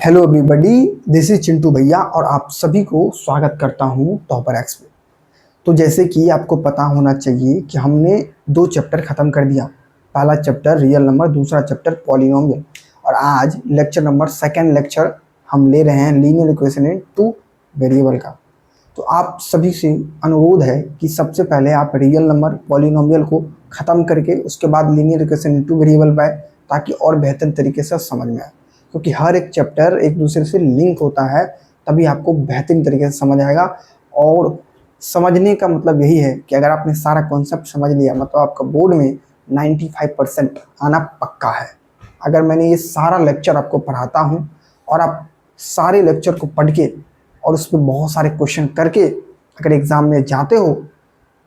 Hello everybody, this is Chintu भैया और आप सभी को स्वागत करता हूं टॉपर एक्स में। तो जैसे कि आपको पता होना चाहिए कि हमने दो चैप्टर ख़त्म कर दिया। पहला चैप्टर रियल नंबर, दूसरा चैप्टर पॉलिनोमियल। और आज लेक्चर नंबर सेकंड लेक्चर हम ले रहे हैं linear equation in two variable का। तो आप सभी से अनुरोध है कि सबसे पहले आप रियल नंबर पॉलिनोमियल को ख़त्म करके उसके बाद linear equation in two variable पाए, ताकि और बेहतर तरीके से समझ में आए। क्योंकि हर एक चैप्टर एक दूसरे से लिंक होता है, तभी आपको बेहतरीन तरीके से समझ आएगा। और समझने का मतलब यही है कि अगर आपने सारा कॉन्सेप्ट समझ लिया, मतलब आपका बोर्ड में 95% आना पक्का है। अगर मैंने ये सारा लेक्चर आपको पढ़ाता हूँ और आप सारे लेक्चर को पढ़ के और उस पर बहुत सारे क्वेश्चन करके अगर एग्ज़ाम में जाते हो,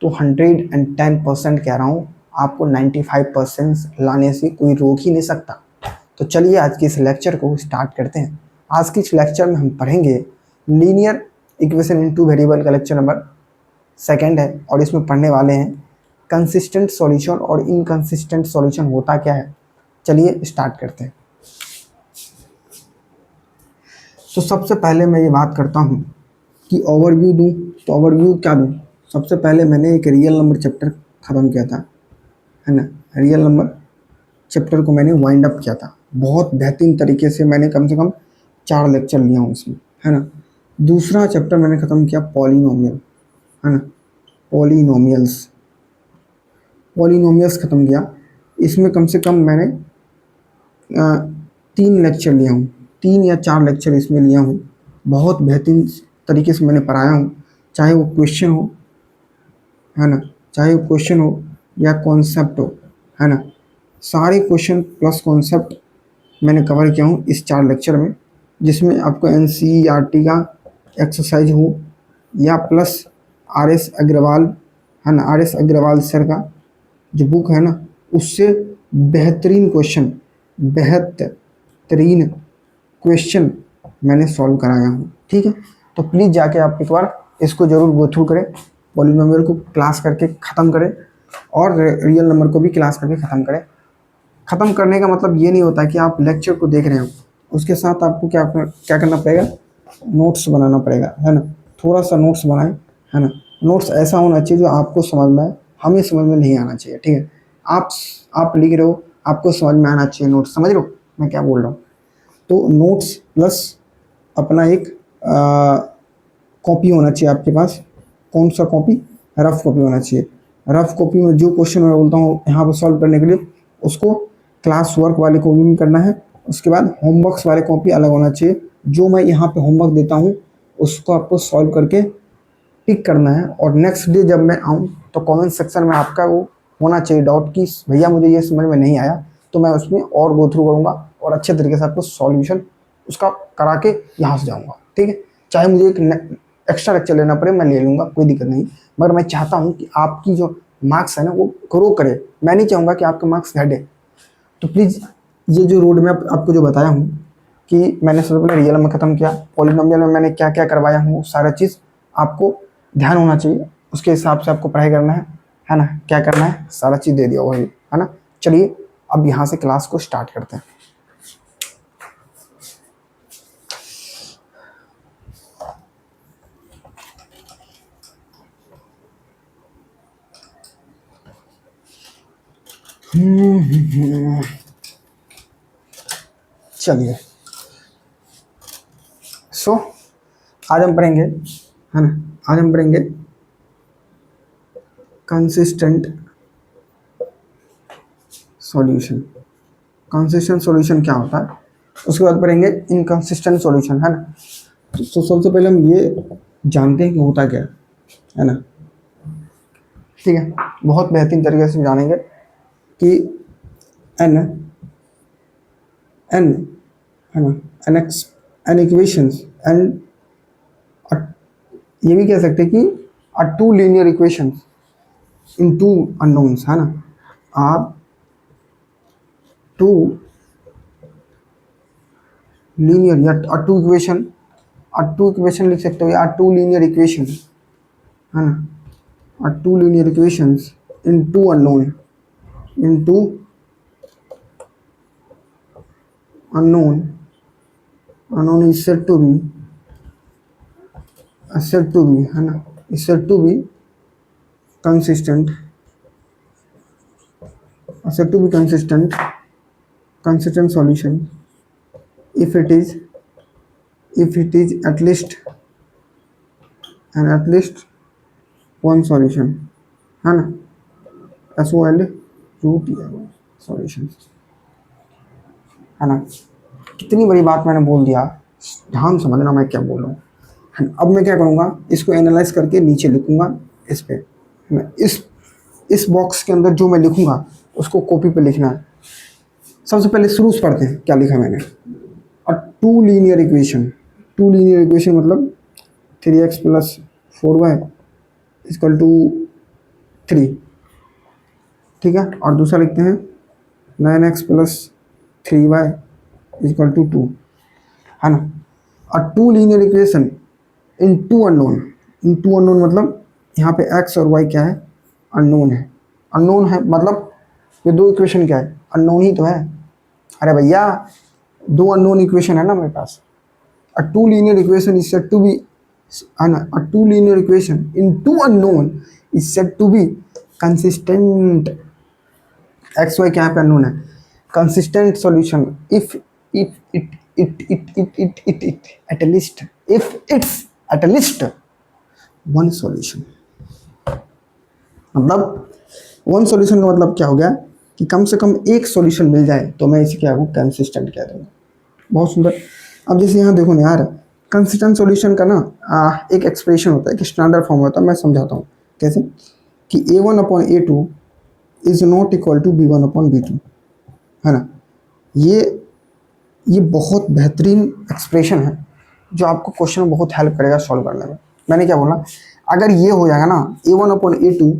तो 110% कह रहा हूँ, आपको 95% लाने से कोई रोक ही नहीं सकता। तो चलिए आज के इस लेक्चर को स्टार्ट करते हैं। आज के इस लेक्चर में हम पढ़ेंगे लीनियर इक्वेशन इनटू वेरिएबल का लेक्चर नंबर सेकंड है, और इसमें पढ़ने वाले हैं कंसिस्टेंट सॉल्यूशन और इनकंसिस्टेंट सॉल्यूशन होता क्या है। चलिए स्टार्ट करते हैं। तो सबसे पहले मैं ये बात करता हूँ कि ओवरव्यू दूँ, तो ओवरव्यू क्या दूँ। सबसे पहले मैंने एक रियल नंबर चैप्टर ख़त्म किया था, है ना। रियल नंबर चैप्टर को मैंने वाइंड अप किया था बहुत बेहतरीन तरीके से। मैंने कम से कम 4 लेक्चर लिया हूँ इसमें, है ना। दूसरा चैप्टर मैंने ख़त्म किया पॉलिनोमियल, है ना। पॉलिनोमियल्स ख़त्म किया। इसमें कम से कम मैंने 3 लेक्चर लिया हूँ, 3 या 4 लेक्चर इसमें लिया हूँ। बहुत बेहतरीन तरीके से मैंने पढ़ाया हूँ, चाहे वो क्वेश्चन हो, है ना, चाहे वो क्वेश्चन हो या कॉन्सेप्ट हो, है ना। सारे क्वेश्चन प्लस कॉन्सेप्ट मैंने कवर किया हूँ इस 4 लेक्चर में, जिसमें आपको एनसीईआरटी का एक्सरसाइज हो या प्लस आरएस अग्रवाल, है ना, आरएस अग्रवाल सर का जो बुक है ना, उससे बेहतरीन क्वेश्चन मैंने सॉल्व कराया हूँ। ठीक है, तो प्लीज़ जाके आप एक बार इसको ज़रूर गो थ्रू करें, पॉलिनोमियल को क्लास करके ख़त्म करें और रियल नंबर को भी क्लास करके ख़त्म करें। ख़त्म करने का मतलब ये नहीं होता कि आप लेक्चर को देख रहे हो, उसके साथ आपको क्या करना पड़ेगा, नोट्स बनाना पड़ेगा, है ना। थोड़ा सा नोट्स बनाएं, है ना। नोट्स ऐसा होना चाहिए जो आपको समझ में आए, हमें समझ में नहीं आना चाहिए। ठीक है, आप लिख रहे हो, आपको समझ में आना चाहिए। नोट्स समझ रहे हो मैं क्या बोल रहा हूँ। तो नोट्स प्लस अपना एक कॉपी होना चाहिए आपके पास। कौन सा कॉपी, रफ कॉपी होना चाहिए। रफ कॉपी में जो क्वेश्चन मैं बोलता हूँ यहाँ पर सॉल्व करने के लिए, उसको क्लास वर्क वाले कॉपी में करना है। उसके बाद होमवर्क्स वाले कॉपी अलग होना चाहिए। जो मैं यहाँ पे होमवर्क देता हूँ उसको आपको सॉल्व करके टिक करना है, और नेक्स्ट डे जब मैं आऊँ तो कमेंट सेक्शन में आपका वो होना चाहिए डाउट कि भैया मुझे ये समझ में नहीं आया, तो मैं उसमें और गो थ्रू करूँगा और अच्छे तरीके से आपको सॉल्यूशन उसका करा के यहाँ से जाऊँगा। ठीक है, चाहे मुझे एक एक्स्ट्रा लेक्चर लेना पड़े मैं ले लूँगा, कोई दिक्कत नहीं। मगर मैं चाहता हूँ कि आपकी जो मार्क्स है ना वो ग्रो करे, मैं नहीं चाहूँगा कि आपके मार्क्स घटे। तो प्लीज़ ये जो रोड मैप आपको जो बताया हूँ कि मैंने सबसे पहले रियल में ख़त्म किया, पॉलिनोमियल में मैंने क्या क्या करवाया हूँ, सारा चीज़ आपको ध्यान होना चाहिए। उसके हिसाब से आपको पढ़ाई करना है ना, क्या करना है सारा चीज़ दे दिया वही, है ना। चलिए अब यहाँ से क्लास को स्टार्ट करते हैं। चलिए आज हम पढ़ेंगे, है ना, आज हम पढ़ेंगे कंसिस्टेंट सॉल्यूशन। कंसिस्टेंट सॉल्यूशन क्या होता है, उसके बाद पढ़ेंगे इनकंसिस्टेंट सॉल्यूशन, है ना। तो सबसे पहले हम ये जानते हैं कि होता क्या है ना। ठीक है, बहुत बेहतरीन तरीके से जानेंगे कि एन एन है ना, एन इक्वेशंस, एंड ये भी कह सकते हैं कि two linear equations in two unknowns, है ना। आप टू लीनियर या टू इक्वेशन लिख सकते हो, या टू लीनियर इक्वेशन, है ना, two linear equations in two unknown unknown is said to be है ना, is said to be consistent, said to be consistent solution if it is at least one solution है ना, SOL root solution है ना। कितनी बड़ी बात मैंने बोल दिया, ध्यान समझना मैं क्या बोल रहा हूँ है ना। अब मैं क्या करूँगा, इसको एनालाइज करके नीचे लिखूंगा इस पे है ना। इस बॉक्स के अंदर जो मैं लिखूंगा उसको कॉपी पे लिखना है। सबसे पहले शुरू से पढ़ते हैं क्या लिखा मैंने। और टू लीनियर इक्वेशन मतलब 3x plus 4y equal to 3, ठीक है। और दूसरा लिखते हैं 9x plus 3y equal to 2 है ना। और two linear equation in two unknown मतलब यहाँ पे x और y क्या है, अननोन है मतलब ये दो इक्वेशन क्या है, अननोन ही तो है। अरे भैया दो अननोन इक्वेशन है ना मेरे पास। A two linear equation is said to be है ना, a two linear equation in two unknown is said to be consistent. X Y क्या पे अननोन है, consistent solution if it's at least one solution. मतलब one solution का मतलब क्या हो गया कि कम से कम एक सॉल्यूशन मिल जाए तो मैं इसे क्या कहूँ, कंसिस्टेंट कह दूँगा। बहुत सुंदर। अब जैसे यहाँ देखो ना यार, कंसिस्टेंट सॉल्यूशन का ना एक एक्सप्रेशन होता है कि स्टैंडर्ड फॉर्म होता है, मैं समझाता हूँ कैसे। कि A1/A2 is not equal to B1/B2 है ना। ये बहुत बेहतरीन एक्सप्रेशन है जो आपको क्वेश्चन में बहुत हेल्प करेगा सॉल्व करने में। मैंने क्या बोला, अगर ये हो जाएगा ना A1/A2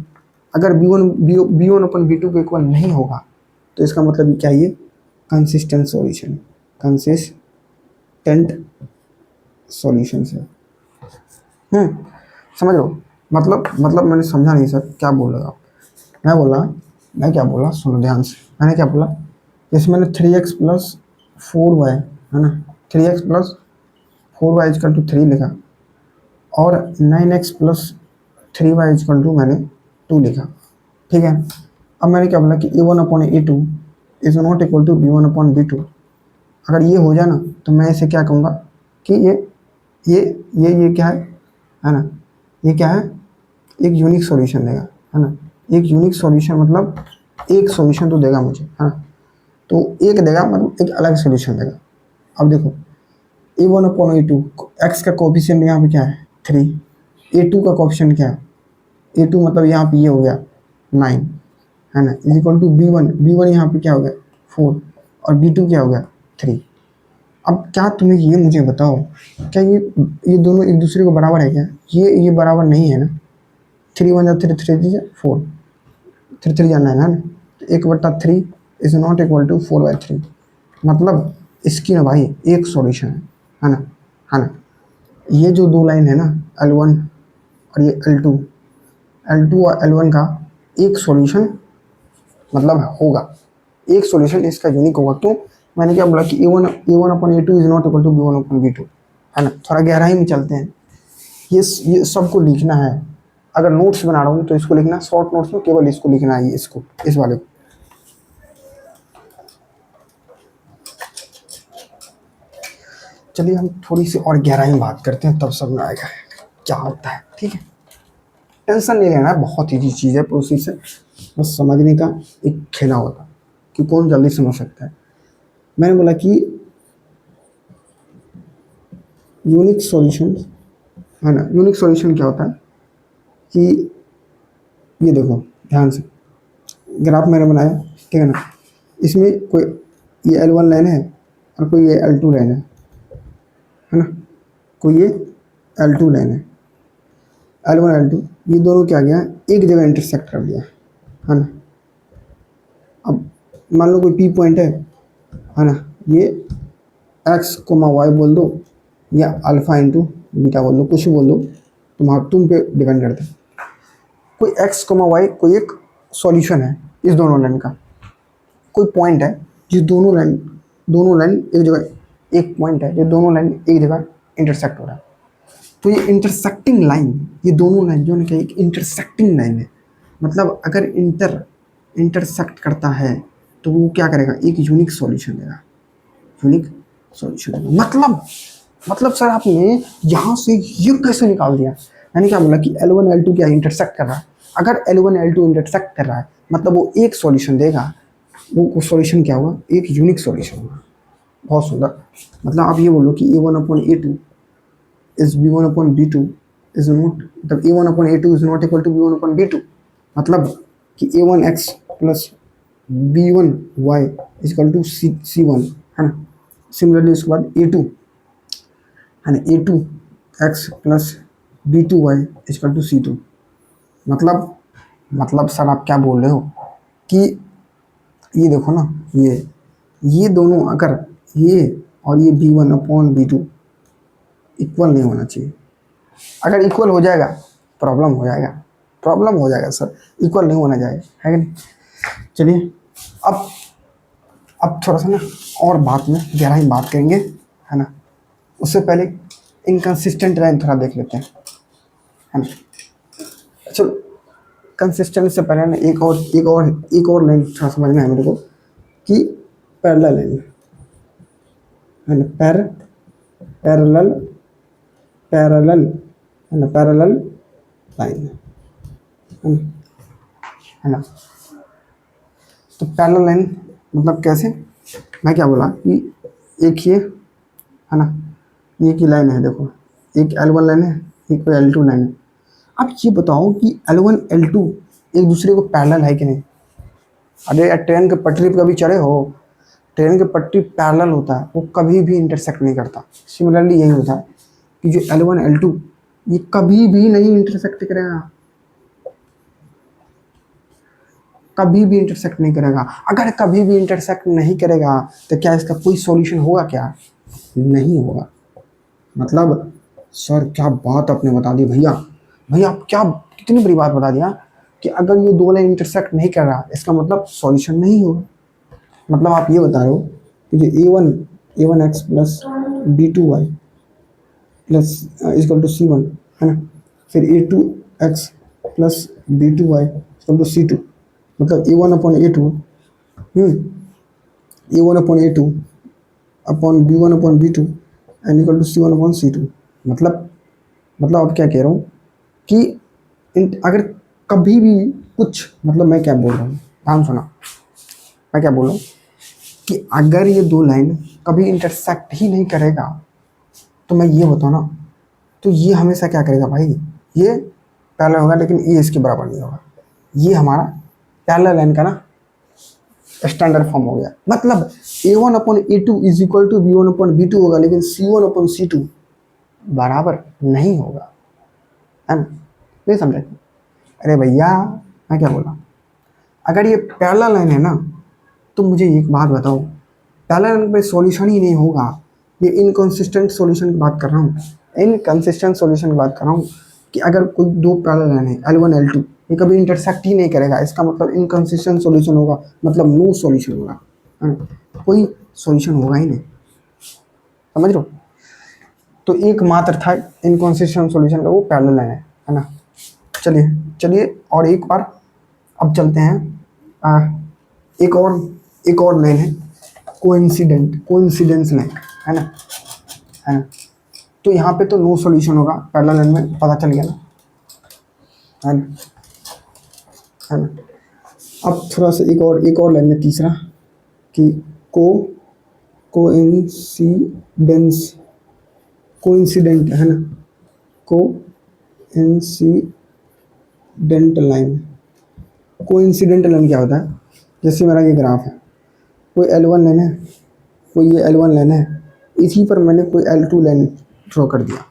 अगर B1/B2 के इक्वल नहीं होगा तो इसका मतलब क्या है, ये कंसिस्टेंट सॉल्यूशन, कंसिस्टेंट सॉल्यूशन से समझ लो। मतलब मैंने समझा नहीं सर, क्या बोल रहे हो आप। मैं क्या बोला सुनो ध्यान से। मैंने क्या बोला, जैसे मैंने 3x प्लस 4y है ना, 3x plus 4y equal to 3 लिखा और 9x plus 3y equal to मैंने 2 लिखा, ठीक है। अब मैंने क्या बोला कि A1/A2 is not equal to B1/B2। अगर ये हो जाए ना तो मैं इसे क्या कहूँगा कि ये क्या है ना, ये क्या है, एक यूनिक सॉल्यूशन देगा है ना। एक यूनिक सॉल्यूशन मतलब एक सॉल्यूशन तो देगा मुझे है ना, तो एक देगा मतलब एक अलग सॉल्यूशन देगा। अब देखो A1/A2 एक्स का कोफिशिएंट यहाँ पे क्या है 3, A2 का कोफिशिएंट क्या है A2 मतलब यहाँ पे ये हो गया 9 है ना, इज इक्वल टू B1 यहाँ पे क्या हो गया 4 और B2 क्या हो गया 3। अब क्या तुम्हें ये मुझे बताओ, क्या ये दोनों एक दूसरे को बराबर है क्या, ये बराबर नहीं है ना। 3 1 जा 3 3 दीजिए 4, 3 3 जाना है ना, 1/3 इज नॉट इक्वल टू 4/3। मतलब इसकी ना भाई एक सॉल्यूशन है ना। ये जो दो लाइन है ना L1 और ये L2 और L1 का एक सॉल्यूशन मतलब होगा, एक सॉल्यूशन इसका यूनिक होगा। तो मैंने क्या बोला कि A1/A2 is not equal to B1/B2 है ना। थोड़ा गहराई में चलते हैं, ये सबको लिखना है। अगर नोट्स बना रहा हूँ तो इसको लिखना, शॉर्ट नोट्स में केवल इसको लिखना है, इसको इस वाले को। चलिए हम थोड़ी सी और गहराई में बात करते हैं, तब समझ में आएगा क्या होता है, ठीक है। टेंशन नहीं लेना है, बहुत ईजी चीज़ है प्रोसेस है, बस समझने का एक खेला होता कि कौन जल्दी समझ सकता है। मैंने बोला कि यूनिक सॉल्यूशन है ना। यूनिक सॉल्यूशन क्या होता है कि ये देखो ध्यान से, ग्राफ मैंने बनाया ठीक है ना, इसमें कोई ये L1 लाइन है और कोई ये L2 लाइन है ना, कोई ये L2 लाइन है, L1 L2 ये दोनों क्या गया एक जगह इंटरसेक्ट कर दिया है ना। अब मान लो कोई P पॉइंट है ना, ये x, y बोल दो या अल्फा इंटू बीटा बोल दो, कुछ भी बोल दो, तुम पे डिपेंड करता है। कोई x, y कोई एक सॉल्यूशन है इस दोनों लाइन का, कोई पॉइंट है जिस दोनों लाइन एक जगह एक पॉइंट है जो दोनों लाइन एक जगह इंटरसेक्ट हो रहा है। तो ये इंटरसेक्टिंग लाइन, ये दोनों लाइन जो उनके एक इंटरसेक्टिंग लाइन है, मतलब अगर इंटरसेक्ट करता है तो वो क्या करेगा, एक यूनिक सॉल्यूशन देगा, यूनिक सॉल्यूशन देगा। मतलब सर आपने यहाँ से ये कैसे निकाल दिया? मैंने क्या बोला कि L1 L2 क्या इंटरसेक्ट कर रहा है। अगर L1 L2 इंटरसेक्ट कर रहा है मतलब वो एक सॉल्यूशन देगा, वो सॉल्यूशन क्या होगा, एक यूनिक सॉल्यूशन होगा। बहुत सुंदर। मतलब आप ये बोलो कि A1/A2 is B1/B2 is not, मतलब A1/A2 is not equal to B1/B2, मतलब कि A1x plus B1y is equal to C1 है ना। सिमिलरली उसके बाद A2 है ना, A2x plus B2y is equal to C2। मतलब सर आप क्या बोल रहे हो कि ये देखो ना, ये दोनों अगर ये और ये B1/B2 इक्वल नहीं होना चाहिए। अगर इक्वल हो जाएगा प्रॉब्लम हो जाएगा सर, इक्वल नहीं होना चाहिए, है कि नहीं। चलिए अब थोड़ा सा ना और बात में गहराई बात करेंगे, है ना। उससे पहले इनकंसिस्टेंट लाइन थोड़ा देख लेते हैं, है ना। चलो कंसिस्टेंट से पहले ना एक और लाइन थोड़ा समझना है मेरे को कि पैरेलल लाइन है ना, पैरेलल लाइन है ना। तो पैरेलल लाइन मतलब कैसे, मैं क्या बोला कि एक ये है ना, ये की लाइन है, देखो एक L1 लाइन है, एक L2 लाइन है। अब ये बताओ कि L1 L2 एक दूसरे को पैरेलल है कि नहीं। अरे यार ट्रेन के पटरी पर कभी चढ़े हो, ट्रेन के पटरी पैरेलल होता है, वो कभी भी इंटरसेक्ट नहीं करता। सिमिलरली यही होता है कि जो L1 L2 ये कभी भी नहीं इंटरसेक्ट करेगा, कभी भी इंटरसेक्ट नहीं करेगा। अगर कभी भी इंटरसेक्ट नहीं करेगा तो क्या इसका कोई सॉल्यूशन होगा क्या, नहीं होगा। मतलब सर क्या बात आपने बता दी भैया, आप क्या कितनी बड़ी बात बता दिया कि अगर ये दो लाइन इंटरसेक्ट नहीं कर रहा इसका मतलब सॉल्यूशन नहीं होगा। मतलब आप ये बता रहे हो कि जो A1x plus B2y plus equal to C1 है ना, फिर A2x plus B2y equal to C2, मतलब A1/A2 A1/A2 upon B1/B2 and equal to C1/C2। मतलब अब क्या कह रहा हूँ कि अगर कभी भी कुछ, मतलब मैं क्या बोल रहा हूँ, ध्यान सुना, मैं क्या बोल रहा हूँ कि अगर ये दो लाइन कभी इंटरसेक्ट ही नहीं करेगा तो मैं ये बताऊँ ना, तो ये हमेशा क्या करेगा भाई, ये पैरेलल होगा लेकिन ये इसके बराबर नहीं होगा। ये हमारा पैरेलल लाइन का ना स्टैंडर्ड फॉर्म हो गया। मतलब A1/A2 is equal to B1/B2 होगा, लेकिन C1/C2 बराबर नहीं होगा, है ना। नहीं समझे? अरे भैया मैं क्या बोला, अगर ये पैरेलल लाइन है ना तो मुझे एक बात बताओ, पैरेलल लाइन पे सॉल्यूशन ही नहीं होगा। ये इनकंसिस्टेंट सॉल्यूशन की बात कर रहा हूँ, इनकंसिस्टेंट सॉल्यूशन की बात कर रहा हूँ कि अगर कोई दो पैरेलल लाइन है L1 L2 ये कभी इंटरसेक्ट ही नहीं करेगा, इसका मतलब इनकंसिस्टेंट सॉल्यूशन होगा, मतलब नो सॉल्यूशन होगा, है ना, कोई सॉल्यूशन होगा ही नहीं। समझ रहे हो? तो एकमात्र था इनकंसिस्टेंट सॉल्यूशन का वो पैरेलल लाइन है ना। चलिए और एक बार अब चलते हैं एक और लाइन है कोइंसिडेंस लाइन, है ना। तो यहाँ पे तो नो सॉल्यूशन होगा, पैरेलल लाइन में पता चल गया ना, है ना। अब थोड़ा सा एक और लाइन है तीसरा कि कोइंसिडेंट है ना, कोइंसिडेंट लाइन क्या होता है, जैसे मेरा ये ग्राफ है, कोई L1 लाइन है, कोई ये L1 लाइन है, इसी पर मैंने कोई L2 लाइन ड्रॉ कर दिया।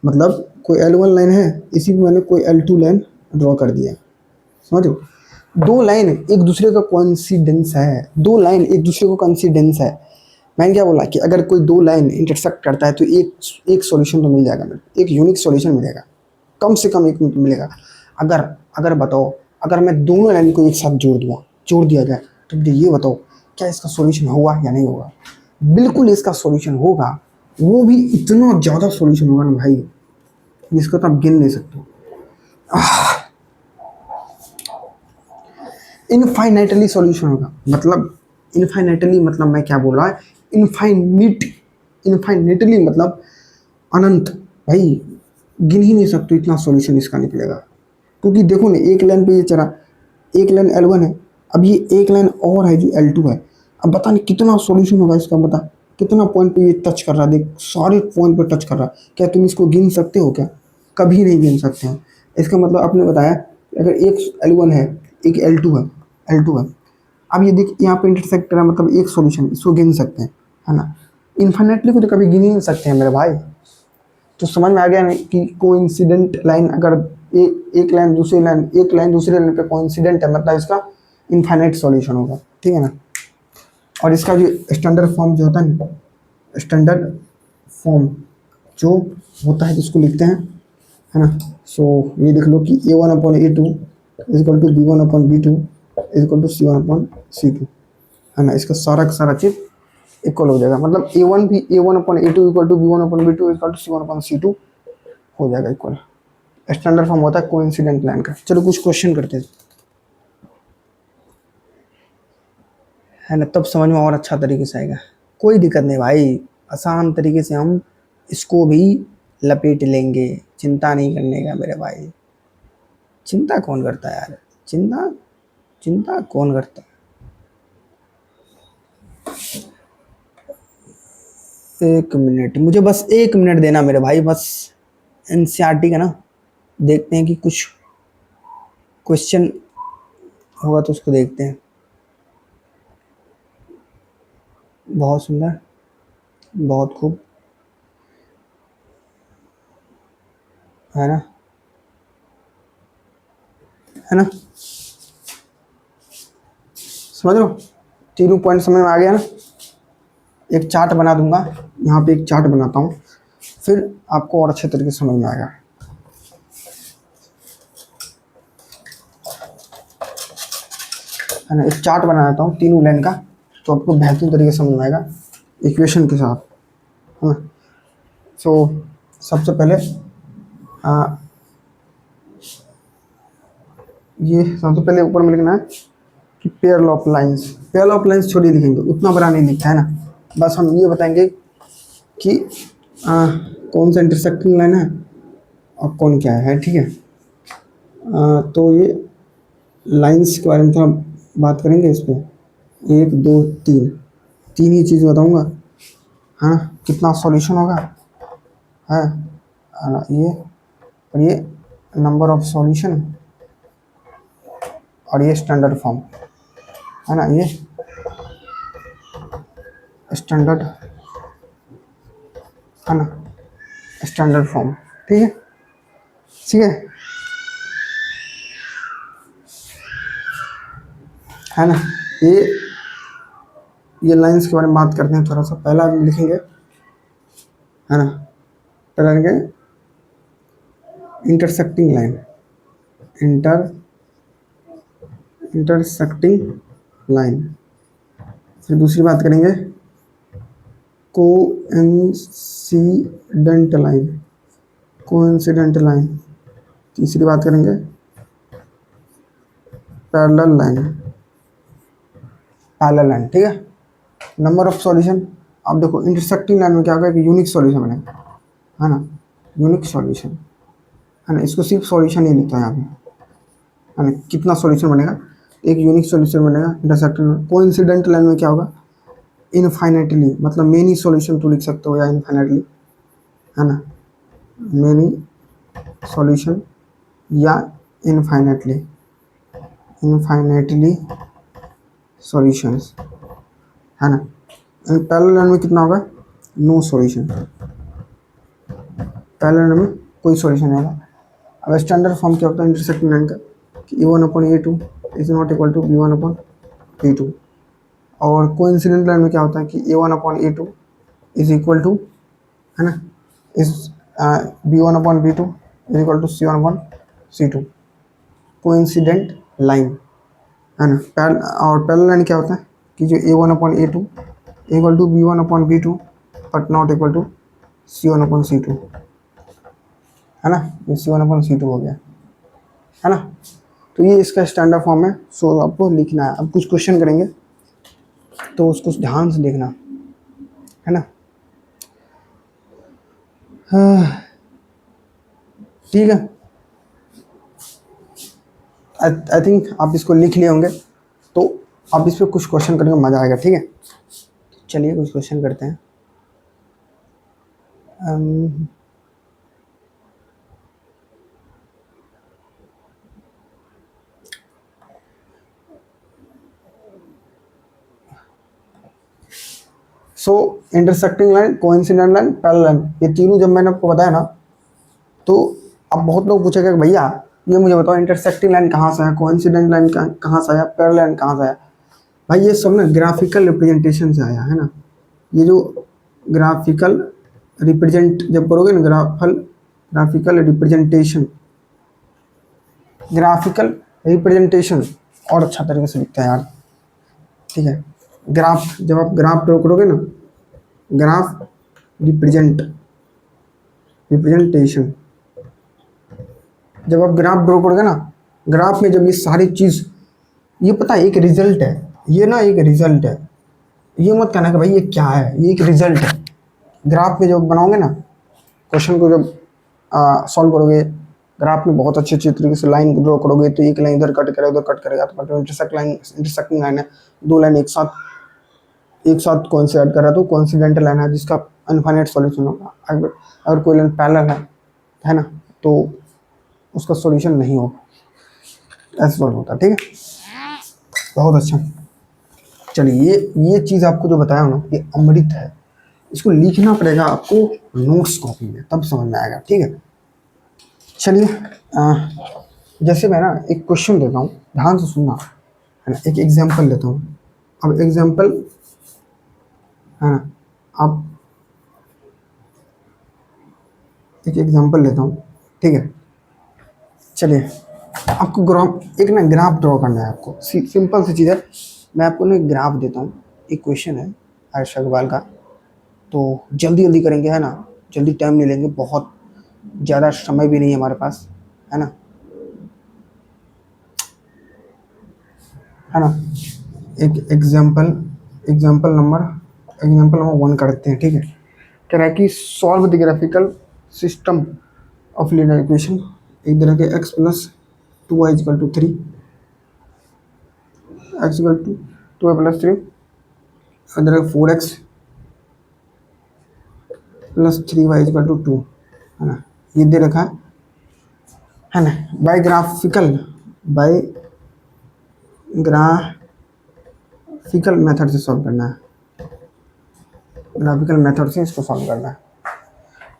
मतलब कोई L1 लाइन है, इसी पर मैंने कोई L2 लाइन ड्रॉ कर दिया। समझ रहे हो? दो लाइन एक दूसरे का कोइंसिडेंस है, दो लाइन एक दूसरे को कोइंसिडेंस है। मैंने क्या बोला कि अगर कोई दो लाइन इंटरसेक्ट करता है तो एक सॉल्यूशन तो मिल जाएगा, एक यूनिक सॉल्यूशन मिलेगा, कम से कम एक मिलेगा। अगर बताओ, अगर मैं दोनों लाइन को एक साथ जोड़ दिया जाए तो मुझे ये बताओ क्या इसका सॉल्यूशन होगा या नहीं होगा। बिल्कुल इसका सॉल्यूशन होगा, वो भी इतना ज़्यादा सॉल्यूशन होगा ना भाई, जिसको तो आप गिन नहीं सकते। इनफाइनाइटली सॉल्यूशन होगा, मतलब इनफाइनाइटली मतलब मैं क्या बोल रहा है, इनफाइनिट, इनफाइनिटली मतलब अनंत। भाई गिन ही नहीं सकते इतना सॉल्यूशन इसका निकलेगा। क्योंकि देखो ना, एक लाइन पे ये चला, एक लाइन L1 है, अब ये एक लाइन और है जो L2 है। अब बता नहीं कितना सॉल्यूशन होगा इसका, बता कितना पॉइंट पे ये टच कर रहा है, देख सारे पॉइंट पे टच कर रहा है। क्या तुम इसको गिन सकते हो क्या? कभी नहीं गिन सकते हैं। इसका मतलब आपने बताया अगर एक L1 है, एक L2 है, L2 है, अब ये देख यहाँ पे इंटरसेक्ट करा, मतलब एक सॉल्यूशन, इसको गिन सकते हैं, है ना। इन्फिनेटली को तो कभी गिन ही नहीं सकते हैं मेरे भाई। तो समझ में आ गया नहीं कि कोइंसिडेंट लाइन, अगर एक लाइन दूसरी लाइन, एक लाइन दूसरी लाइन पे कोइंसिडेंट है, मतलब इसका इनफाइनाइट सॉल्यूशन होगा, ठीक है ना। और इसका जो स्टैंडर्ड फॉर्म जो होता है ना, स्टैंडर्ड फॉर्म जो होता है जिसको लिखते हैं, है ना। सो ये देख लो कि A1/A2 is equal to B1/B2 is equal to C1/C2, है ना। इसका सारा का सारा चीज़ इक्वल हो जाएगा, मतलब A1 भी A1/A2 equal to B1/B2 equal to C1/C2 हो जाएगा इक्वल। स्टैंडर्ड फॉर्म होता है कोइंसिडेंट लाइन का। चलो कुछ क्वेश्चन करते हैं, है ना, तब समझ में और अच्छा तरीके से आएगा। कोई दिक्कत नहीं भाई, आसान तरीके से हम इसको भी लपेट लेंगे, चिंता नहीं करने का मेरे भाई। चिंता कौन करता है यार, चिंता चिंता कौन करता है। एक मिनट, मुझे बस एक मिनट देना मेरे भाई, बस एनसीईआरटी का ना देखते हैं कि कुछ क्वेश्चन होगा तो उसको देखते हैं। बहुत सुंदर, बहुत खूब, है ना, है ना, समझ लो, तीनों पॉइंट समझ में आ गया ना। एक चार्ट बना दूंगा, यहाँ पे एक चार्ट बनाता हूँ, फिर आपको और अच्छे तरीके से समझ में आएगा, है ना। एक चार्ट बना देता हूँ तीनों लाइन का, तो आपको बेहतरीन तरीके से समझ में आएगा इक्वेशन के साथ, है ना। सो सबसे पहले ये सबसे पहले ऊपर में लिखना है कि pair of lines, pair of lines छोड़ी लिखेंगे, उतना बड़ा नहीं लिखा है ना। बस हम ये बताएंगे कि कौन सा इंटरसेक्टिंग लाइन है और कौन क्या है, ठीक है। तो ये लाइंस के बारे में थोड़ा बात करेंगे इस पर, 1 2 3, तीन ही चीज़ बताऊंगा, हाँ। कितना सॉल्यूशन होगा, है ये, और ये नंबर ऑफ सॉल्यूशन, और ये स्टैंडर्ड फॉर्म, है ना। ये स्टैंडर्ड, है ना, स्टैंडर्ड फॉर्म, ठीक है, ठीक है ना। ये लाइंस के बारे में बात करते हैं थोड़ा सा। पहला लिखेंगे, है ना, पहला लिखेंगे इंटरसेक्टिंग लाइन, इंटरसेक्टिंग लाइन। फिर दूसरी बात करेंगे कोइंसिडेंट लाइन, कोइंसिडेंट लाइन। तीसरी बात करेंगे पैरेलल लाइन, पैरेलल लाइन, ठीक है। नंबर ऑफ सॉल्यूशन, अब देखो इंटरसेक्टिंग लाइन में क्या होगा कि यूनिक सॉल्यूशन बनेगा, है ना, यूनिक सॉल्यूशन, है ना। इसको सिर्फ सॉल्यूशन ही लिखता है यहाँ पे, है ना। कितना सॉल्यूशन बनेगा, एक यूनिक सॉल्यूशन बनेगा इंटरसेक्टिंग में। कोइंसिडेंट लाइन में क्या होगा, इनफाइनाइटली, मतलब मेनी सॉल्यूशन तो लिख सकते हो या इनफाइनाइटली, है ना, मेनी सॉल्यूशन या इनफाइनाइटली, इनफाइनाइटली सॉल्यूशंस, है ना। पैरेलल लाइन में कितना होगा, नो सॉल्यूशन, पैरेलल लाइन में कोई सॉल्यूशन नहीं होगा। अब स्टैंडर्ड फॉर्म क्या होता है इंटरसेक्टिंग लाइन का, कि A1/A2 is not equal to B1/B2। और कोइंसिडेंट लाइन में क्या होता है कि A1/A2 इज इक्वल टू, है ना, इस B1/B2 is equal to C1/C2, coincident line, है ना। और पैरेलल लाइन क्या होता है कि जो A1/A2 equal to V1/V2 but not equal to C1/C2, है ना। ये C1/C2 हो गया, है ना। तो ये इसका स्टैंडर्ड फॉर्म है। सो आपको लिखना है। अब कुछ क्वेश्चन करेंगे तो उसको ध्यान से देखना, है ना। हाँ, ठीक है। आई थिंक आप इसको लिख लिए होंगे, तो आप इस पर कुछ क्वेश्चन करने में मज़ा आएगा, ठीक है। चलिए कुछ क्वेश्चन करते हैं। So intersecting line, coincident line, parallel line, ये तीनों जब मैंने आपको बताया ना, तो अब बहुत लोग पूछेंगे कि भैया ये मुझे बताओ इंटरसेक्टिंग लाइन कहाँ से है, कोइंसिडेंट लाइन कहाँ से आया, पैरेलल लाइन कहाँ से आया। भाई ये सब ना ग्राफिकल रिप्रेजेंटेशन से आया है ना। ये जो ग्राफिकल रिप्रेजेंट जब करोगे ना, ग्राफिकल रिप्रेजेंटेशन, ग्राफिकल रिप्रेजेंटेशन और अच्छा तरीके से लिखता है यार, ठीक है। ग्राफ, जब आप ग्राफ ड्रॉ करोगे ना, ग्राफ रिप्रेजेंटेशन, जब आप ग्राफ ड्रॉ करोगे ना, ग्राफ में जब ये सारी चीज़, ये पता है एक रिजल्ट है, ये ना एक रिजल्ट है। ये मत कहना कि भाई ये क्या है, ये एक रिजल्ट है। ग्राफ में जब बनाओगे ना, क्वेश्चन को जब सॉल्व करोगे, ग्राफ में बहुत अच्छे तरीके से लाइन ड्रॉ करोगे, तो एक लाइन इधर कट करेगा उधर कट करेगा, तो मतलब इंटरसेक्टिंग लाइन है। दो लाइन एक साथ कोइंसाइड कर रहा है तो कोइंसिडेंटल लाइन है, जिसका इनफाइनाइट सॉल्यूशन होगा। अगर कोई लाइन पैरेलल है ना, तो उसका सॉल्यूशन नहीं होगा, ऐसे सॉल्व होता है, ठीक है। बहुत अच्छा। चलिए ये चीज़ आपको जो बताया ना, ये अमृत है। इसको लिखना पड़ेगा आपको नोट्स कॉपी में, तब समझ में आएगा, ठीक है। चलिए जैसे मैं ना एक क्वेश्चन देता हूँ, ध्यान से सुनना, है ना। एक एग्जांपल लेता हूँ। अब एग्जांपल, है ना, आप एक एग्जांपल लेता हूँ, ठीक है। चलिए आपको ग्राफ, एक ना ग्राफ ड्रॉ करना है आपको, सिंपल सी चीज़ है। मैं आपको ना एक ग्राफ देता हूँ, एक क्वेश्चन है हर्ष अग्रवाल का, तो जल्दी जल्दी करेंगे, है ना। जल्दी टाइम नहीं लेंगे, बहुत ज़्यादा समय भी नहीं है हमारे पास, है ना, है ना। एक एग्जाम्पल नंबर 1 करते हैं, ठीक है। कह रहा है कि solve the graphical system of linear equation, एक तरह के x+2y=3, x=2y+3, इधर 4x+3y=2, है ना। ये दे रखा है ना। बाय ग्राफिकल मेथड से सॉल्व करना है, ग्राफिकल मेथड से इसको सॉल्व करना है।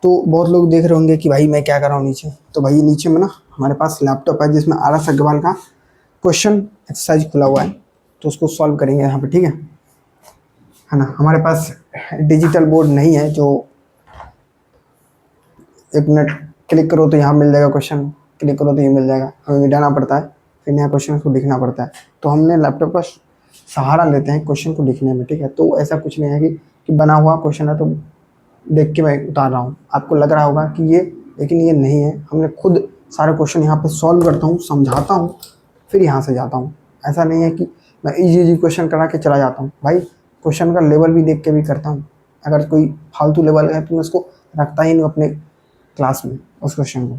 तो बहुत लोग देख रहे होंगे कि भाई मैं क्या कर रहा हूँ नीचे, तो भाई नीचे में ना हमारे पास लैपटॉप है जिसमें आरएस अग्रवाल का क्वेश्चन एक्सरसाइज खुला हुआ है, तो उसको सॉल्व करेंगे यहाँ पे, ठीक है ना। हमारे पास डिजिटल बोर्ड नहीं है जो 1 मिनट क्लिक करो तो यहाँ मिल जाएगा क्वेश्चन, क्लिक करो तो ये मिल जाएगा, हमें मिटाना पड़ता है, फिर नया क्वेश्चन को लिखना पड़ता है। तो हमने लैपटॉप का सहारा लेते हैं क्वेश्चन को लिखने में, ठीक है। तो ऐसा कुछ नहीं है कि बना हुआ क्वेश्चन है तो देख के मैं उतार रहा हूँ, आपको लग रहा होगा कि ये, लेकिन ये नहीं है। हमने खुद सारे क्वेश्चन यहाँ पे सॉल्व करता हूँ, समझाता हूँ, फिर यहाँ से जाता हूँ। ऐसा नहीं है कि मैं इजी क्वेश्चन करा के चला जाता हूँ, भाई क्वेश्चन का लेवल भी देख के भी करता हूँ। अगर कोई फालतू लेवल है तो मैं उसको रखता ही नहीं अपने क्लास में उस क्वेश्चन को।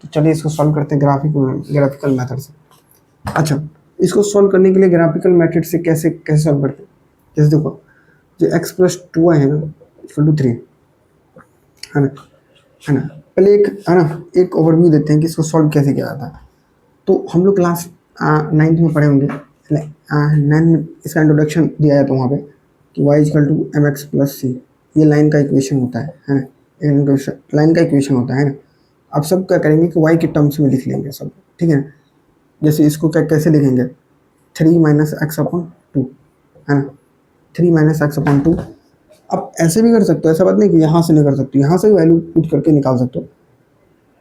तो चलिए इसको सॉल्व करते हैं ग्राफिकल मेथड से। अच्छा, इसको सॉल्व करने के लिए ग्राफिकल मेथड से कैसे कैसे सॉल्व करते हैं, जैसे देखो, जो x+2y है ना =3, है ना। पहले एक, है ना, एक ओवरव्यू देते हैं कि इसको सॉल्व कैसे किया जाता है। तो हम लोग क्लास 9th में पढ़े होंगे, 9th में इसका इंट्रोडक्शन दिया जाता है वहाँ पे कि y=mx+c, ये लाइन का इक्वेशन होता है ना, लाइन का इक्वेशन होता है ना। अब सब क्या करेंगे कि y के टर्म्स में लिख लेंगे सब, ठीक है। जैसे इसको क्या कैसे लिखेंगे, 3 - x/2, है ना, 3 - x/2। अब ऐसे भी कर सकते हो, ऐसा बात नहीं कि यहाँ से नहीं कर सकते, यहाँ से भी वैल्यू पुट करके निकाल सकते हो,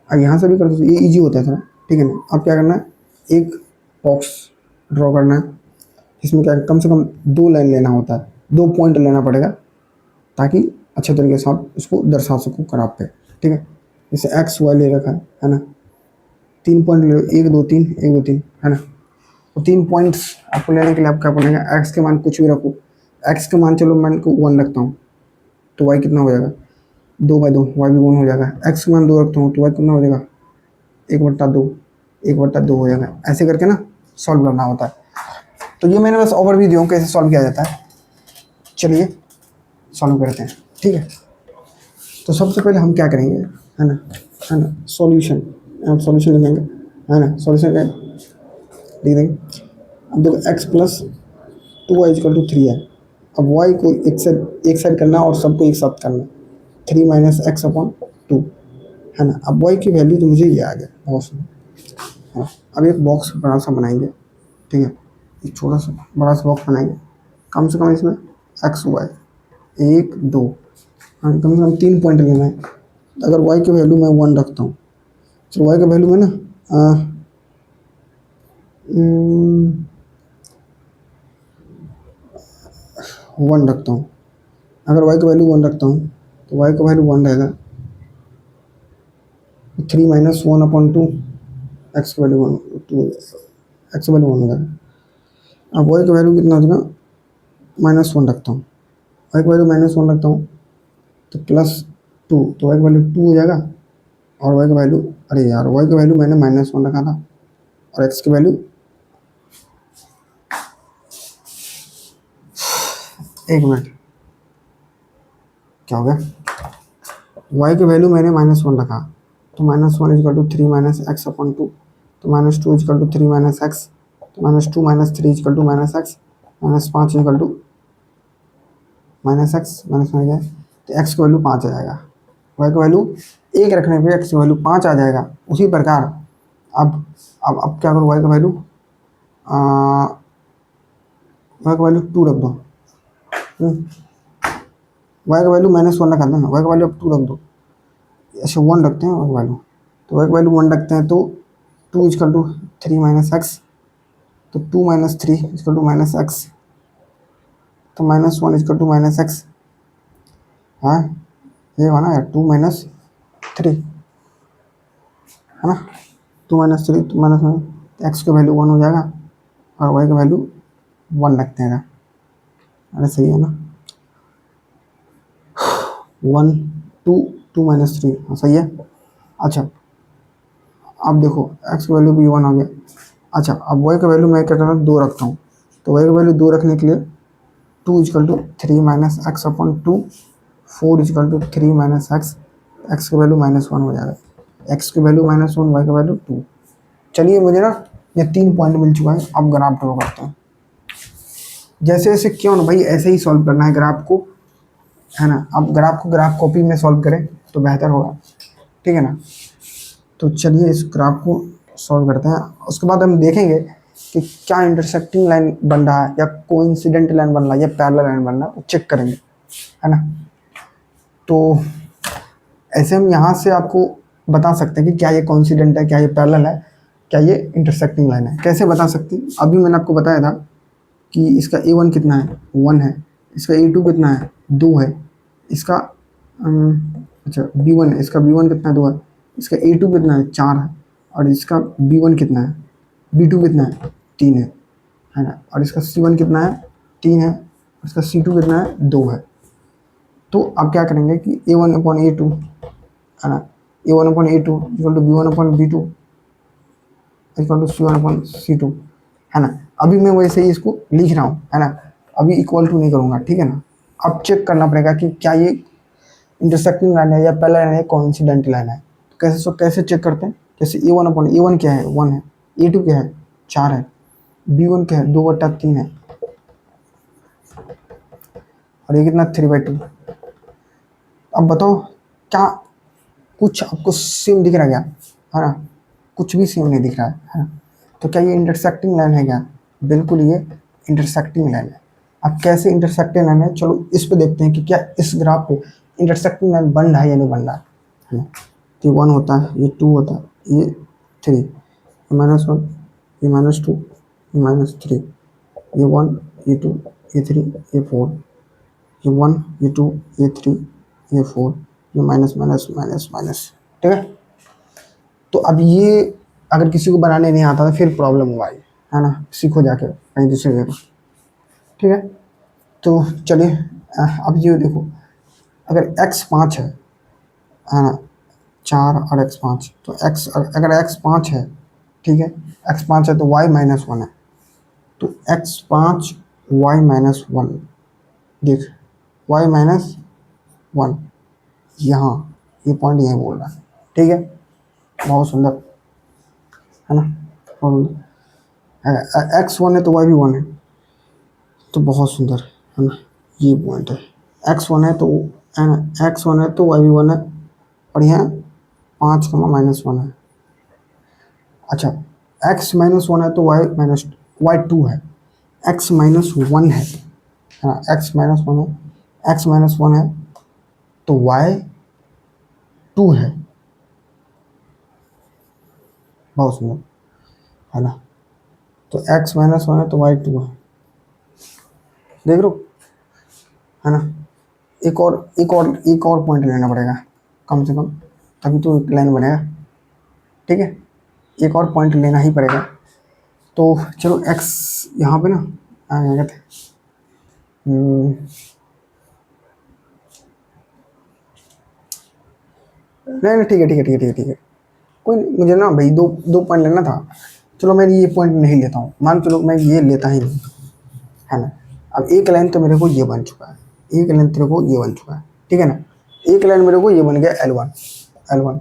और यहाँ से भी कर सकते हो, ये इजी होता है थोड़ा, ठीक है ना। अब क्या करना है, एक बॉक्स ड्रॉ करना है, इसमें क्या कम से कम 2 लाइन लेना होता है, 2 पॉइंट लेना पड़ेगा ताकि अच्छे तरीके से आप इसको दर्शा सको ग्राफ पे, ठीक है। जैसे एक्स वाई ले रखा है ना, 3 पॉइंट ले लो, 1 2 3 1 2 3, है ना। तो 3 पॉइंट्स आपको लेने के लिए आप क्या पड़ेगा, एक्स के मान कुछ भी रखो। एक्स के मान चलो मैं इनको 1 रखता हूँ तो वाई कितना हो जाएगा, 2/2, वाई भी 1 हो जाएगा। एक्स के मान 2 रखता हूँ तो वाई कितना हो जाएगा, 1/2, 1/2 हो जाएगा। ऐसे करके ना सॉल्व करना होता है। तो ये मैंने बस ओवरव्यू दिया हूँ कैसे सॉल्व किया जाता है। चलिए सॉल्व करते हैं, ठीक है। तो सबसे पहले हम क्या करेंगे, है ना, सॉल्यूशन, आप सॉल्यूशन लिखेंगे, है ना। सॉल्यूशन क्या लिख देंगे, अब देखो x plus 2y equal to 3 है। अब y को एक साइड करना और सबको एक साथ करना, 3 माइनस एक्स अपॉन 2, है ना। अब y की वैल्यू तो मुझे ये आ गया, बहुत सुनो, है ना। अब एक बॉक्स बड़ा सा बनाएंगे, ठीक है। एक छोटा सा बड़ा सा बॉक्स बनाएंगे, कम से कम इसमें एक्स वाई 1 2, हाँ कम से कम 3 पॉइंट लेना है। तो अगर y की वैल्यू मैं 1 रखता हूँ, तो y का वैल्यू में ना 1 रखता हूँ। अगर y का वैल्यू 1 रखता हूँ तो y का वैल्यू 1 रहेगा, 3 माइनस 1/2, एक्स का वैल्यू 1 2, एक्स का वैल्यू 1 हो जाएगा। अब y का वैल्यू कितना हो जाएगा, -1 रखता हूँ, y का वैल्यू -1 रखता हूँ तो +2, तो y का वैल्यू 2 हो जाएगा। और y का वैल्यू, अरे यार y का वैल्यू मैंने -1 रखा था और x की वैल्यू, एक मिनट क्या हो गया, y की वैल्यू मैंने -1 रखा, तो -1 equal to 3 minus X upon 2, तो -2 इक्वल टू 3 माइनस एक्स, तो -2 minus 3 equal to minus X, -5 equal to minus X, minus में गया तो एक्स की वैल्यू 5 आ जाएगा। y की वैल्यू 1 रखने पे एक्स की वैल्यू 5 आ जाएगा। उसी प्रकार अब क्या करो, y का वैल्यू y का वैल्यू 2 रख दो, y का वैल्यू -1 रखा था ना, y का वैल्यू अब 2 रख दो, ऐसे 1 रखते हैं y का वैल्यू, तो y का वैल्यू 1 रखते हैं तो 2 इक्वल टू 3 माइनस एक्स, तो 2 minus 3 equal to minus X, तो -1 इक्वल टू माइनस एक्स, हाँ ये हुआ ना यार, 2 माइनस 3, है ना, 2 माइनस 3 तो माइनस एक्स का वैल्यू 1 हो जाएगा और वाई का वैल्यू 1 रखते हैं। अरे सही है ना, 1 2 2 माइनस 3, हाँ सही है। अच्छा अब देखो एक्स का वैल्यू भी 1 हो गया। अच्छा अब वाई का वैल्यू मैं क्या कर रहा हूँ, 2 रखता हूँ, तो वाई का वैल्यू 2 रखने के लिए 2 equal to 3 minus X upon 2, 4 equal to 3 minus X, X का वैल्यू -1 हो जाएगा, एक्स की वैल्यू -1, वाई का वैल्यू 2। चलिए मुझे ना ये 3 पॉइंट मिल चुका है, अब ग्राफ ड्रॉ करते हैं। जैसे जैसे क्यों ना भाई, ऐसे ही सॉल्व करना है ग्राफ को, है ना। अब ग्राफ को ग्राफ कॉपी में सॉल्व करें तो बेहतर होगा, ठीक है ना। तो चलिए इस ग्राफ को सॉल्व करते हैं, उसके बाद हम देखेंगे कि क्या इंटरसेक्टिंग लाइन बन रहा है या कोइंसिडेंट लाइन बन रहा है या पैरेलल लाइन बन रहा है, वो चेक करेंगे, है ना। तो ऐसे हम यहाँ से आपको बता सकते हैं कि क्या ये कोइंसिडेंट है, क्या ये पैरेलल है, क्या ये इंटरसेक्टिंग लाइन है। कैसे बता सकते हैं, अभी मैंने आपको बताया था कि इसका A1 कितना है, 1 है, इसका A2 कितना है, 2 है, इसका अच्छा B1, इसका B1 कितना है, 2 है, इसका A2 कितना है, 4 है, और इसका B1 कितना है, B2 कितना है, 3 है ना, और इसका C1 कितना है, 3 है, इसका C2 कितना है, 2 है। तो अब क्या करेंगे कि A1 अपॉन A2, है ना, A1 upon A2 equal to B1 upon B2 equal to C1 upon C2, है ना। अभी मैं वैसे ही इसको लिख रहा हूँ, है ना, अभी इक्वल टू नहीं करूँगा, ठीक है ना। अब चेक करना पड़ेगा कि क्या ये इंटरसेक्टिंग लाइन है या पैरेलल लाइन है, कोइंसिडेंट लाइन है। तो कैसे चेक करते हैं, जैसे A1 अपॉन A1 क्या है, 1 है, A2 क्या है, 4 है, B1 क्या है, 2/3 है, और ये कितना 3/2। अब बताओ क्या कुछ आपको सेम दिख रहा है क्या, है ना, कुछ भी सेम नहीं दिख रहा है ना। तो क्या ये इंटरसेक्टिंग लाइन है क्या, बिल्कुल ये इंटरसेक्टिंग लाइन है। अब कैसे इंटरसेक्टिंग लाइन है, चलो इस पे देखते हैं कि क्या इस ग्राफ पे इंटरसेक्टिंग लाइन बन रहा है या नहीं बन रहा है ना। तो ये 1 होता है, ये 2 होता है, ये 3, ये -1, ये -2, ये -3, ये 1, ये 2, ये 3, ये 4, ये 1, ये 2, ये 3, ये 4, ये माइनस माइनस माइनस माइनस, ठीक है। तो अब ये अगर किसी को बनाने नहीं आता तो फिर प्रॉब्लम हुआ है ना, सीखो जाके कहीं दूसरी जगह, ठीक है। तो चलिए अब ये देखो, अगर x 5 है ना, 4 और x 5, तो x अगर x 5 है, ठीक है, x 5 है तो y माइनस 1 है, तो x 5 y माइनस 1, देख y माइनस 1, यहाँ ये पॉइंट यहीं बोल रहा है, ठीक है। बहुत सुंदर है ना, बहुत सुंदर। एक्स 1 है तो y भी 1 है, तो बहुत सुंदर है ना, ये पॉइंट है। एक्स 1 है तो है ना, एक्स 1 है तो y भी 1 है, और यहाँ 5 कमा माइनस 1 है। अच्छा, x माइनस 1 है तो y 2 है, x माइनस 1 है ना, x माइनस 1 है, x माइनस 1 है तो y 2 है। बहुत सुंदर है ना, तो x माइनस 1 है तो y 2 है, देख लो है ना। एक और पॉइंट लेना पड़ेगा कम से कम, तभी तो एक लाइन बनेगा, ठीक है। एक और पॉइंट लेना ही पड़ेगा। तो चलो x यहाँ पे ना क्या कहते हैं, नहीं नहीं, ठीक है ठीक है ठीक है ठीक है ठीक है, कोई नहीं, मुझे ना भाई दो दो पॉइंट लेना था। चलो मैं ये पॉइंट नहीं लेता हूँ, मान चलो मैं ये लेता ही नहीं, है ना। अब एक लाइन तो मेरे को ये बन चुका है, एक लाइन तेरे को ये बन चुका है, ठीक है ना। एक लाइन मेरे को ये बन गया L1, L1,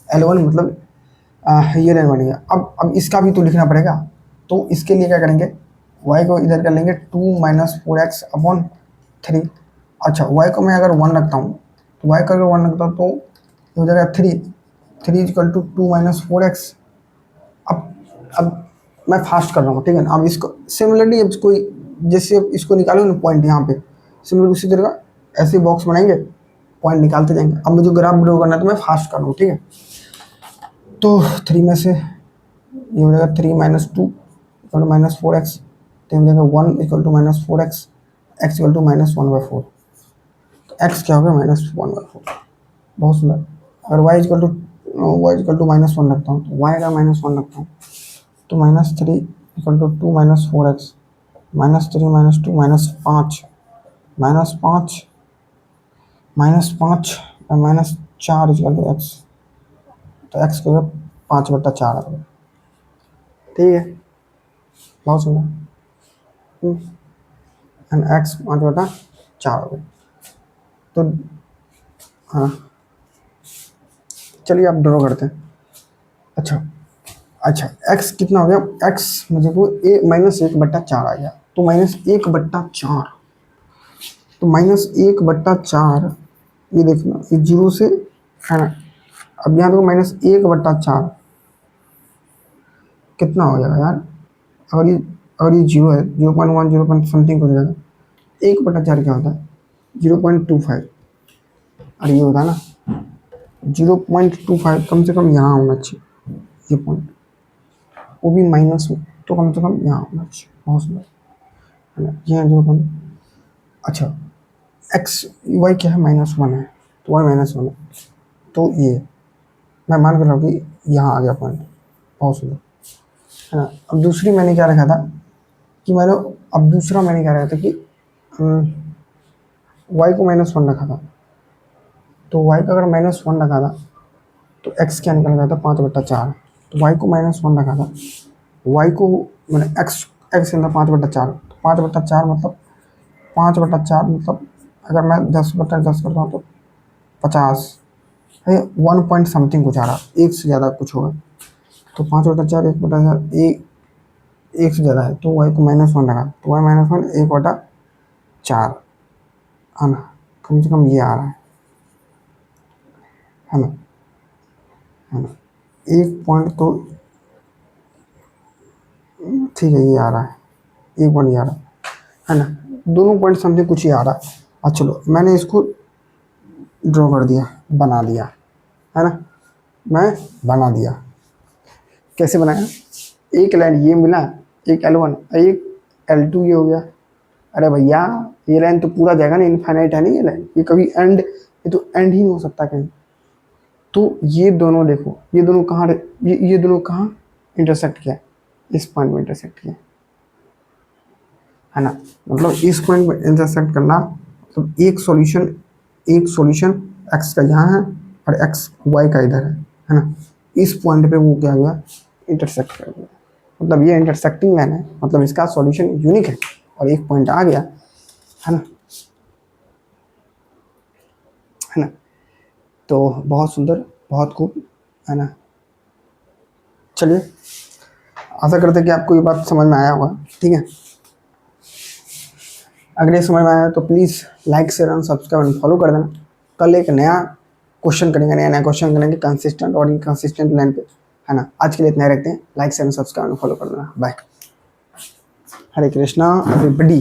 L1 मतलब ये लाइन बन गया। अब इसका भी तो लिखना पड़ेगा, तो इसके लिए क्या करेंगे, y को इधर कर लेंगे 2 माइनस 4x अपॉन 3। अच्छा, y को मैं अगर 1 रखता हूँ, तो y का अगर 1 रखता हूँ तो ये हो जाएगा 3 इजकल टू 2 माइनस 4x। अब मैं फास्ट कर रहा हूँ, ठीक है ना। अब इसको सिमिलरली, अब कोई जैसे अब इसको निकालो ना पॉइंट यहाँ पे, सिमिलर उसी तरह का ऐसे बॉक्स बनाएंगे, पॉइंट निकालते जाएंगे। अब मुझे ग्राफ ड्रॉ करना है तो मैं फास्ट कर रहा हूँ, ठीक है। तो 3 में से ये हो जाएगा 3 minus 2 equal to minus 4x, तो हो जाएगा 1 equal to minus 4x, x equal to minus 1/4, तो x क्या हो गया माइनस 1/4। बहुत सुंदर। अगर y इक्वल टू माइनस 1 रखता हूँ, तो y का माइनस 1 रखता हूँ, तो minus 3 equal to 2 minus 4x, minus 3 minus 2 minus 5, minus 5 minus 5 और माइनस 4 इक्वल टू x, तो x को 5/4 आ गया, ठीक है। बहुत सुंदर, एंड x 5/4 हो गया। तो हाँ, चलिए आप ड्रॉ करते हैं। अच्छा अच्छा, x कितना हो गया, x मुझे को -1/4 आ गया, तो -1/4, तो -1/4, ये देखना ये जीरो से है ना। अब यहाँ देखो -1/4 कितना हो जाएगा यार, अगर ये जीरो है, 0.1 0 पॉइंट समथिंग हो जाएगा। 1/4 क्या होता है, 0.25, और ये होता है ना 0.25, कम से कम यहाँ होना चाहिए ये पॉइंट, वो भी माइनस में, तो कम से कम यहाँ होना चाहिए। बहुत सुंदर है ना, ये 0. अच्छा, एक्स वाई क्या है, -1 है, तो वाई -1 है, तो ये मैं मान कर रहा हूँ कि यहाँ आ गया पॉइंट। बहुत सुंदर है ना। अब दूसरी मैंने क्या रखा था कि अब दूसरा मैंने क्या रखा था कि वाई को -1 रखा था, तो वाई का अगर -1 रखा था तो एक्स क्या निकल गया था 5/4, तो वाई को -1 रखा था, वाई को मैंने एक्स एक्स के अंदर 5/4, तो 5/4 मतलब 5/4 मतलब अगर मैं 10/10 करता हूँ तो 50 है, 1 पॉइंट समथिंग कुछ आ रहा, एक से ज़्यादा कुछ होगा, तो 5/4 1/4 एक से ज़्यादा है, तो वाई को -1 लगा, तो वाई -1 1/4 है ना, कम से कम ये आ रहा है ना, है ना। एक पॉइंट तो ठीक है, ये आ रहा है, एक पॉइंट ये आ रहा है ना, दोनों पॉइंट समथिंग कुछ ही आ रहा है। अच्छा चलो, मैंने इसको ड्रॉ कर दिया, बना दिया, है ना, मैं बना दिया। कैसे बनाया, एक लाइन ये मिला, एक L1, एक L2 ये हो गया, अरे भैया ये लाइन तो पूरा जाएगा ना, इनफाइनाइट है नहीं ये लाइन, ये कभी एंड, ये तो एंड ही नहीं हो सकता कहीं। तो ये दोनों देखो, ये दोनों कहाँ, ये दोनों कहाँ इंटरसेक्ट किया, इस पॉइंट में इंटरसेक्ट किया है ना। मतलब इस पॉइंट में इंटरसेक्ट करना, मतलब एक सॉल्यूशन एक्स का यहाँ है और एक्स वाई का इधर है ना। इस पॉइंट पे वो क्या हुआ, इंटरसेक्ट कर गया। मतलब ये इंटरसेक्टिंग लाइन है, मतलब इसका सॉल्यूशन यूनिक है और एक पॉइंट आ गया है ना, है ना। तो बहुत सुंदर, बहुत खूब, है ना। चलिए, आशा करते हैं कि आपको ये बात समझ में आया होगा, ठीक है। अगर ये समझ में आया तो please like share and subscribe and follow कर देना। कल एक नया क्वेश्चन करेंगे, नया क्वेश्चन करेंगे कंसिस्टेंट और इनकंसिस्टेंट लाइन पे, है ना। आज के लिए इतना ही रखते हैं, like share and subscribe and follow कर देना। बाय, हरे कृष्णा एवरीबॉडी।